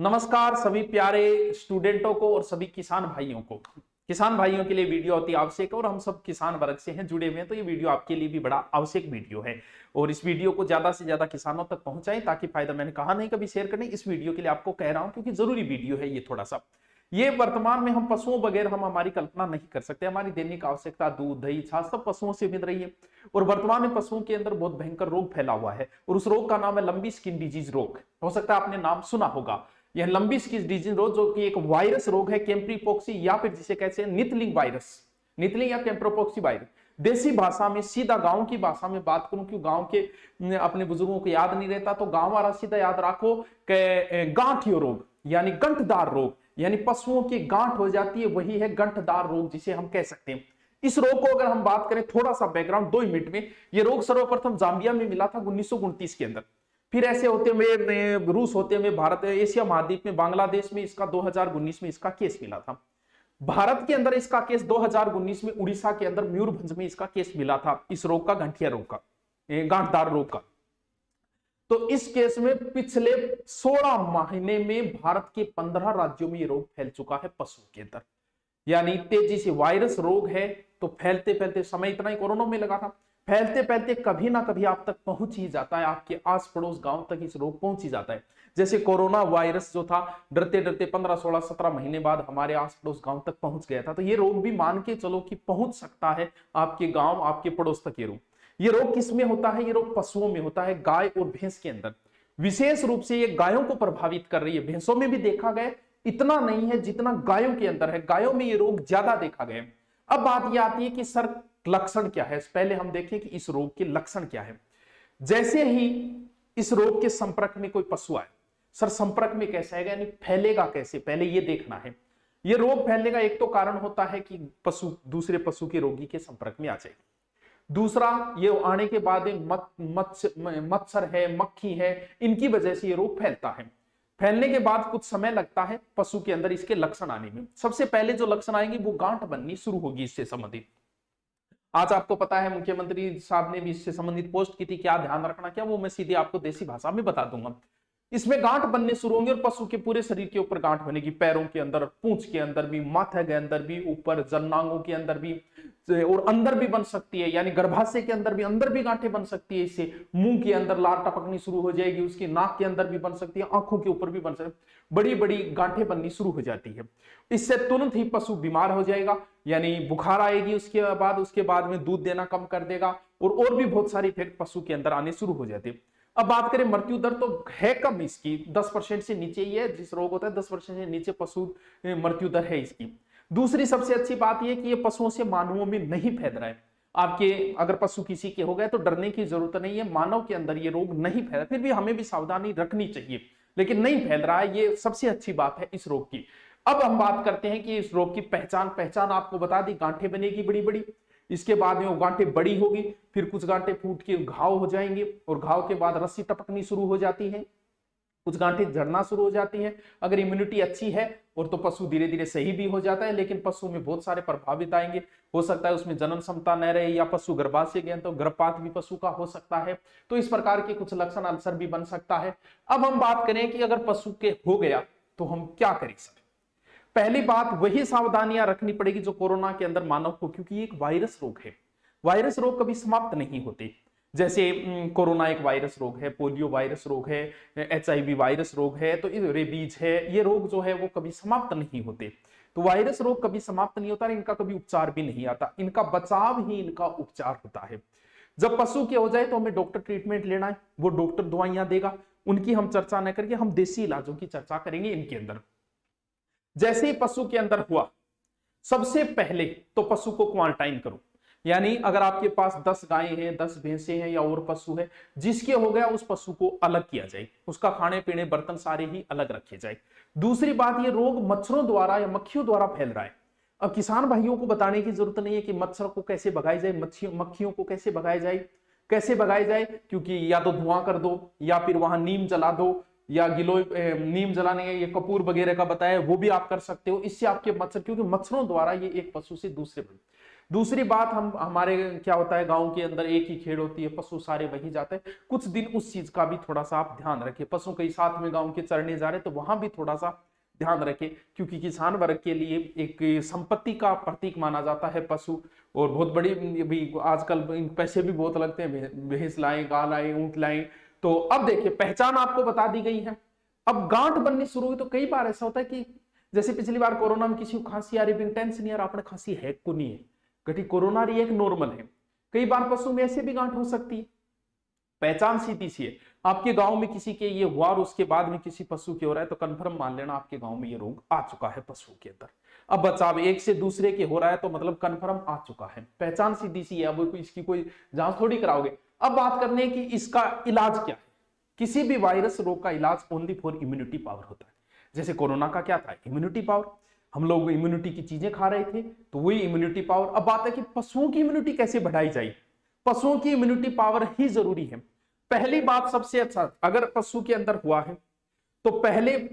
नमस्कार सभी प्यारे स्टूडेंटों को और सभी किसान भाइयों को। किसान भाइयों के लिए वीडियो अति आवश्यक है और हम सब किसान वर्ग से हैं जुड़े हुए हैं, तो ये वीडियो आपके लिए भी बड़ा आवश्यक वीडियो है और इस वीडियो को ज्यादा से ज्यादा किसानों तक पहुंचाएं ताकि फायदा, मैंने कहा नहीं कभी शेयर करने, इस वीडियो के लिए आपको कह रहा हूं क्योंकि जरूरी वीडियो है ये। थोड़ा सा ये वर्तमान में हम पशुओं बगैर हम हमारी कल्पना नहीं कर सकते। हमारी दैनिक आवश्यकता दूध दही छाछ सब पशुओं से मिल रही है और वर्तमान में पशुओं के अंदर बहुत भयंकर रोग फैला हुआ है और उस रोग का नाम है लंबी स्किन डिजीज रोग। हो सकता है आपने नाम सुना होगा। यह लंबी स्किन डिजीज रोग जो कि एक वायरस रोग है, कैम्प्रीपोक्सी या फिर जिसे कहते हैं नितलिंग वायरस, नितलिंग या कैम्प्रोपोक्सी वायरस। देसी भाषा में, सीधा गांव की भाषा में बात करूं, क्यों गांव के अपने बुजुर्गों को याद नहीं रहता तो गांव वाला सीधा याद रखो कि गांठियो रोग यानी गंठदार रोग, यानी पशुओं की गांठ हो जाती है, वही है गंठदार रोग जिसे हम कह सकते हैं। इस रोग को अगर हम बात करें, थोड़ा सा बैकग्राउंड 2 मिनट में, ये रोग सर्वप्रथम जाम्बिया में मिला था 1929 के अंदर। फिर ऐसे होते हुए रूस होते हुए भारत, एशिया महाद्वीप में बांग्लादेश में इसका 2019 में इसका केस मिला था। भारत के अंदर इसका केस 2019 में उड़ीसा के अंदर मयूरभंज में इसका केस मिला था, इस रोग का, गंठिया रोग का, गांठदार रोग का। तो इस केस में पिछले 16 महीने में भारत के 15 राज्यों में ये रोग फैल चुका है पशुओं के अंदर। यानी तेजी से वायरस रोग है तो फैलते फैलते, समय इतना ही कोरोना में लगा था, फैलते फैलते कभी ना कभी आप तक पहुंच ही जाता है, आपके आस पड़ोस गांव तक इस रोग पहुंच ही जाता है। जैसे कोरोना वायरस जो था, डरते डरते 15, 16, 17 महीने बाद हमारे आस पड़ोस गांव तक पहुंच गया था। तो ये रोग भी मान के चलो कि पहुंच सकता है आपके गांव, आपके पड़ोस तक। ये रोग किस में होता है? ये रोग पशुओं में होता है, गाय और भैंस के अंदर। विशेष रूप से ये गायों को प्रभावित कर रही है। भैंसों में भी देखा गया, इतना नहीं है जितना गायों के अंदर है। गायों में ये रोग ज्यादा देखा गया। अब बात ये आती है कि सर लक्षण क्या है। पहले हम देखें कि इस रोग के लक्षण क्या है। जैसे ही इस रोग के संपर्क में कोई पशु आए, सर संपर्क में कैसे आएगा, यानी फैलेगा कैसे, पहले ये देखना है। ये रोग फैलने का एक तो कारण होता है कि पशु दूसरे पशु के रोगी के संपर्क में आ जाए। दूसरा, ये आने के बाद मच्छर है, मक्खी है, इनकी वजह से ये रोग फैलता है। फैलने के बाद कुछ समय लगता है पशु के अंदर इसके लक्षण आने में। सबसे पहले जो लक्षण आएंगे वो गांठ बननी शुरू होगी इससे संबंधित। आज आपको पता है मुख्यमंत्री साहब ने भी इससे संबंधित पोस्ट की थी, क्या ध्यान रखना क्या, वो मैं सीधे आपको देसी भाषा में बता दूंगा। इसमें गांठ बनने शुरू होंगे और पशु के पूरे शरीर के ऊपर गांठ बनेगी, पैरों के अंदर, पूंछ के अंदर भी, माथे के अंदर भी, ऊपर जन्नांगों के अंदर भी और अंदर भी बन सकती है, यानी गर्भाशय के अंदर भी, अंदर भी गांठें बन सकती है। इससे मुंह के अंदर लार टपकनी शुरू हो जाएगी, उसकी नाक के अंदर भी बन सकती है, आंखों के ऊपर भी बन सकती है, बड़ी बड़ी गांठें बननी शुरू हो जाती है। इससे तुरंत ही पशु बीमार हो जाएगा, यानी बुखार आएगी, उसके बाद में दूध देना कम कर देगा और भी बहुत सारे इफेक्ट पशु के अंदर आने शुरू हो जाते हैं। अब बात करें मृत्यु दर, तो है कम इसकी, 10% से नीचे ही है। जिस रोग होता है 10% से नीचे पशु मृत्यु दर है इसकी। दूसरी सबसे अच्छी बात यह कि ये पशुओं से मानवों में नहीं फैल रहा है। आपके अगर पशु किसी के हो गए तो डरने की जरूरत नहीं है, मानव के अंदर ये रोग नहीं फैला। फिर भी हमें भी सावधानी रखनी चाहिए, लेकिन नहीं फैल रहा है, ये सबसे अच्छी बात है इस रोग की। अब हम बात करते हैं कि इस रोग की पहचान आपको बता दी, गांठें बनेगी बड़ी बड़ी, इसके बाद में वो गांठें बड़ी होगी, फिर कुछ गांठें फूट के घाव हो जाएंगे और घाव के बाद रस्सी टपकनी शुरू हो जाती है, कुछ गांठें झड़ना शुरू हो जाती हैं। अगर इम्यूनिटी अच्छी है और तो पशु धीरे धीरे सही भी हो जाता है, लेकिन पशु में बहुत सारे प्रभावित आएंगे। हो सकता है उसमें जनन क्षमता न रहे, या पशु गर्भाशय गए तो गर्भपात भी पशु का हो सकता है। तो इस प्रकार के कुछ लक्षण, अल्सर भी बन सकता है। अब हम बात करें कि अगर पशु के हो गया तो हम क्या करें सर। पहली बात, वही सावधानियां रखनी पड़ेगी जो कोरोना के अंदर मानव को, क्योंकि ये एक वायरस रोग है। वायरस रोग कभी समाप्त नहीं होते। जैसे कोरोना एक वायरस रोग है, पोलियो वायरस रोग है, HIV वायरस रोग है, तो रेबीज है, ये रोग जो है वो कभी समाप्त नहीं होते। तो वायरस रोग कभी समाप्त नहीं होता, इनका कभी उपचार भी नहीं आता, इनका बचाव ही इनका उपचार होता है। जब पशु के हो जाए तो हमें डॉक्टर ट्रीटमेंट लेना है, वो डॉक्टर दवाइयां देगा, उनकी हम चर्चा न करके हम देसी इलाजों की चर्चा करेंगे इनके अंदर। जैसे ही पशु के अंदर हुआ, सबसे पहले तो पशु को क्वारंटाइन करो। यानी अगर आपके पास 10 गायें हैं, 10 भैंसे हैं या और पशु है, जिसके हो गया उस पशु को अलग किया जाए, उसका खाने पीने बर्तन सारे ही अलग रखे जाए। दूसरी बात, ये रोग मच्छरों द्वारा या मक्खियों द्वारा फैल रहा है। अब किसान भाइयों को बताने की जरूरत नहीं है कि मच्छर को कैसे भगाया जाए, मक्खियों को कैसे भगाया जाए, क्योंकि या तो धुआं कर दो या फिर वहां नीम जला दो, या नीम जलाने, ये कपूर वगैरह का बताया वो भी आप कर सकते हो। इससे आपके मच्छर, क्योंकि मच्छरों द्वारा ये एक पशु से दूसरे दूसरी बात, हम हमारे क्या होता है, गांव के अंदर एक ही खेड़ होती है, पशु सारे वहीं जाते हैं। कुछ दिन उस चीज का भी थोड़ा सा आप ध्यान रखें। पशु कई साथ में गांव के चरने जा रहे तो वहां भी थोड़ा सा ध्यान रखें, क्योंकि किसान वर्ग के लिए एक संपत्ति का प्रतीक माना जाता है पशु। और बहुत बड़ी भी आजकल पैसे भी बहुत लगते हैं, भैंस लाएं, गाय लाएं, ऊंट लाएं। तो अब देखिए, पहचान आपको बता दी गई है। अब गांठ बननी शुरू हुई तो कई बार ऐसा होता है कि जैसे पिछली बार कोरोना में किसी को खांसी आ रही, टेंशन नहीं आ रहा, आपने खांसी है को नहीं है, घटी कोरोना रही एक नॉर्मल है। कई बार पशु में ऐसे भी गांठ हो सकती है। पहचान सीधी सी है, आपके गांव में किसी के ये हुआ और उसके बाद में किसी पशु के हो रहा है तो कंफर्म मान लेना आपके गांव में ये रोग आ चुका है पशु के अंदर। अब बचाव एक से दूसरे के हो रहा है तो मतलब कंफर्म आ चुका है। पहचान सीधी सी है, अब इसकी कोई जांच थोड़ी कराओगे। अब बात करने की इसका इलाज क्या है। किसी भी वायरस रोग का इलाज ओनली फॉर इम्यूनिटी पावर होता है। जैसे कोरोना का क्या था, इम्यूनिटी पावर, हम लोग इम्यूनिटी की चीजें खा रहे थे तो वही इम्यूनिटी पावर। अब बात है कि पशुओं की इम्यूनिटी कैसे बढ़ाई जाए। पशुओं की इम्यूनिटी पावर ही जरूरी है। पहली बात सबसे अच्छा, अगर पशु के अंदर हुआ है तो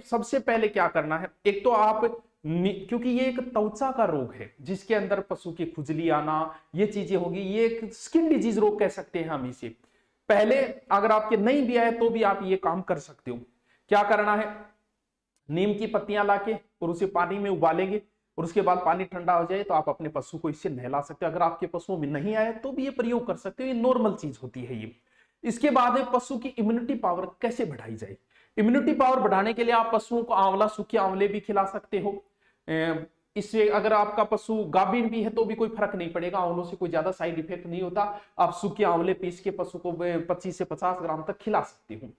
सबसे पहले क्या करना है, एक तो आप, क्योंकि ये एक त्वचा का रोग है जिसके अंदर पशु की खुजली आना, ये चीजें होगी, ये एक स्किन डिजीज रोग कह सकते हैं हम इसे। पहले अगर आपके नहीं भी आए तो भी आप ये काम कर सकते हो। क्या करना है, नीम की पत्तियां लाके और उसे पानी में उबालेंगे और उसके बाद पानी ठंडा हो जाए तो आप अपने पशु को इससे नहला सकते हो। अगर आपके पशुओं में नहीं आए तो भी ये प्रयोग कर सकते हो, ये नॉर्मल चीज होती है ये। इसके बाद पशु की इम्यूनिटी पावर कैसे बढ़ाई जाए। इम्यूनिटी पावर बढ़ाने के लिए आप पशुओं को आंवला, सूखे आंवले भी खिला सकते हो। इससे अगर आपका पशु गाभीन भी है तो भी कोई फर्क नहीं पड़ेगा, आंवलों से कोई ज्यादा साइड इफेक्ट नहीं होता। आप सूखे आंवले पीस के पशु को 25 से 50 ग्राम तक खिला सकते हो।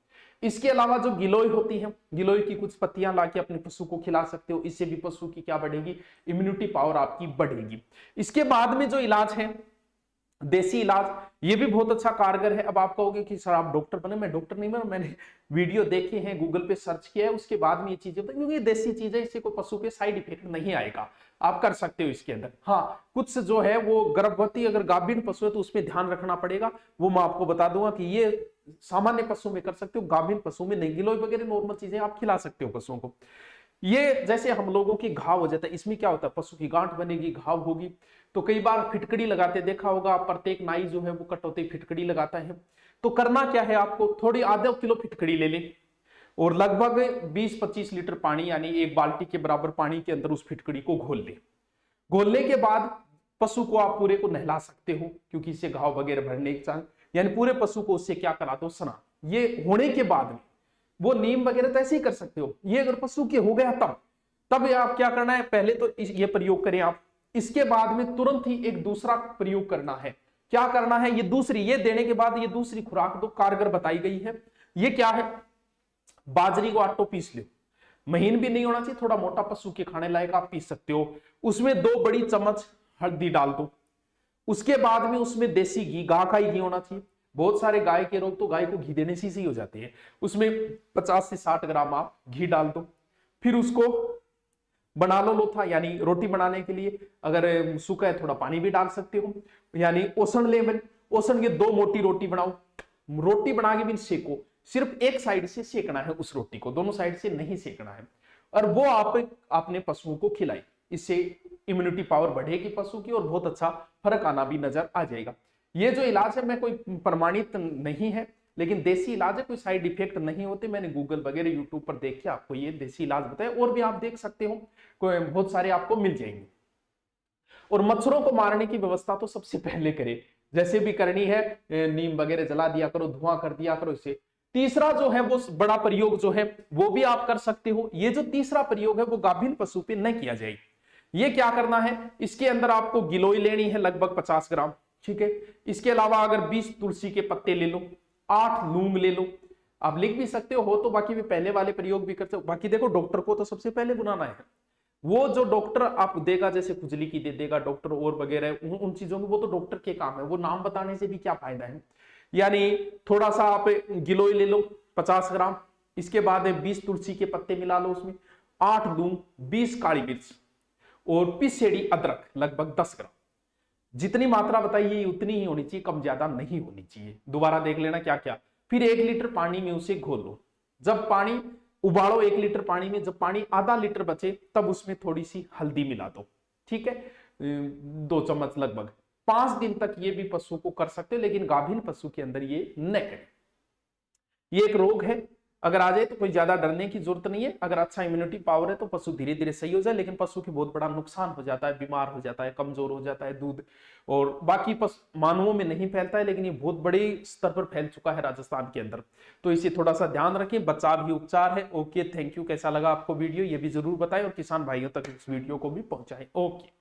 इसके अलावा जो गिलोय होती है, गिलोय की कुछ पत्तियां लाके अपने पशु को खिला सकते हो। इससे भी पशु की क्या बढ़ेगी, इम्यूनिटी पावर आपकी बढ़ेगी। इसके बाद में जो इलाज है, देसी इलाज, ये भी बहुत अच्छा कारगर है। अब आप कहोगे कि सर आप डॉक्टर बने, मैं डॉक्टर नहीं बना, मैंने वीडियो देखे हैं, गूगल पे सर्च किया है, उसके बाद में ये चीजें, क्योंकि ये देसी चीज है, इससे कोई पशु पे साइड इफेक्ट नहीं आएगा, आप कर सकते हो इसके अंदर। हाँ, कुछ जो है वो गर्भवती अगर गाभीन पशु है तो उसमें ध्यान रखना पड़ेगा, वो मैं आपको बता दूंगा कि ये सामान्य पशु में कर सकते हो, गाभीन पशु में नहीं। गिलोय वगैरह नॉर्मल चीजें आप खिला सकते हो पशुओं को। ये जैसे हम लोगों की घाव हो जाता है, इसमें क्या होता है, पशु की गांठ बनेगी, घाव होगी, तो कई बार फिटकड़ी लगाते देखा होगा, प्रत्येक नाई जो है वो कट होते फिटकड़ी लगाता है। तो करना क्या है, आपको थोड़ी आधा किलो फिटकड़ी ले लें और लगभग 20-25 लीटर पानी, यानी एक बाल्टी के बराबर पानी के अंदर उस फिटकड़ी को घोल लें। घोलने के बाद पशु को आप पूरे को नहला सकते हो, क्योंकि इससे घाव वगैरह भरने के चांस, यानी पूरे पशु को उससे क्या करा दो, स्नान। ये होने के बाद में वो नीम वगैरह तो ऐसे ही कर सकते हो। ये अगर पशु के हो गया तब आप क्या करना है, पहले तो ये प्रयोग करें आप। इसके बाद में तुरंत ही एक दूसरा प्रयोग करना है। क्या करना है, ये देने के बाद ये दूसरी खुराक दो, कारगर बताई गई है। ये क्या है, बाजरी को आटो पीस लो, महीन भी नहीं होना चाहिए, थोड़ा मोटा, पशु के खाने लायक आप पीस सकते हो। उसमें 2 बड़ी चम्मच हल्दी डाल दो। उसके बाद में उसमें देसी घी, गाय का ही घी होना चाहिए। बहुत सारे गाय के रोग तो गाय को घी देने से ही हो जाते हैं। उसमें 50 से 60 ग्राम आप घी डाल दो। फिर उसको बना लो लोथा, यानी रोटी बनाने के लिए अगर सूखा है थोड़ा पानी भी डाल सकते हो, यानी ओसन लेवल। ओसन के 2 मोटी रोटी बनाओ, रोटी बना के भी सेको, सिर्फ एक साइड से सेकना है उस रोटी को, दोनों साइड से नहीं सेकना है। और वो आप अपने पशुओं को खिलाई, इससे इम्यूनिटी पावर बढ़ेगी पशु की और बहुत अच्छा फर्क आना भी नजर आ जाएगा। ये जो इलाज है मैं कोई प्रमाणित नहीं है, लेकिन देसी इलाज है, कोई साइड इफेक्ट नहीं होते। मैंने गूगल वगैरह यूट्यूब पर देख के आपको ये देसी इलाज बताया, और भी आप देख सकते हो, कोई बहुत सारे आपको मिल जाएंगे। और मच्छरों को मारने की व्यवस्था तो सबसे पहले करें, जैसे भी करनी है, नीम वगैरह जला दिया करो, धुआं कर दिया करो इससे। तीसरा जो है वो बड़ा प्रयोग जो है वो भी आप कर सकते हो। ये जो तीसरा प्रयोग है वो गाभीन पशु पे न किया जाए। ये क्या करना है, इसके अंदर आपको गिलोय लेनी है लगभग 50 ग्राम, ठीक है। इसके अलावा अगर 20 तुलसी के पत्ते ले लो, 8 लूंग ले लो, आप लिख भी सकते हो तो बाकी भी पहले वाले प्रयोग भी करते हो। बाकी देखो, डॉक्टर को तो सबसे पहले बुलाना है, वो जो डॉक्टर आप देगा, जैसे खुजली की दे देगा डॉक्टर और वगैरह उन चीजों में, वो तो डॉक्टर के काम है, वो नाम बताने से भी क्या फायदा है। यानी थोड़ा सा आप गिलोय ले लो 50 ग्राम, इसके बाद 20 तुलसी के पत्ते मिला लो उसमें, 8 लूंग, 20 काली मिर्च और पिसेड़ी अदरक लगभग 10 ग्राम। जितनी मात्रा बताइए उतनी ही होनी चाहिए, कम ज्यादा नहीं होनी चाहिए। दोबारा देख लेना क्या क्या। फिर 1 लीटर पानी में उसे घोल लो। जब पानी उबालो 1 लीटर पानी में, जब पानी आधा लीटर बचे तब उसमें थोड़ी सी हल्दी मिला दो, ठीक है। 2 चम्मच लगभग। 5 दिन तक ये भी पशु को कर सकते हो, लेकिन गाभिन पशु के अंदर ये न करें। ये एक रोग है, अगर आ जाए तो कोई ज्यादा डरने की जरूरत नहीं है। अगर अच्छा इम्यूनिटी पावर है तो पशु धीरे धीरे सही हो जाए, लेकिन पशु की बहुत बड़ा नुकसान हो जाता है, बीमार हो जाता है, कमजोर हो जाता है दूध, और बाकी पशु मानवों में नहीं फैलता है, लेकिन ये बहुत बड़े स्तर पर फैल चुका है राजस्थान के अंदर। तो इसे थोड़ा सा ध्यान रखें, बचाव ही उपचार है। Okay, thank you. कैसा लगा आपको वीडियो ये भी जरूर बताएं, और किसान भाइयों तक इस वीडियो को भी पहुंचाएं। ओके।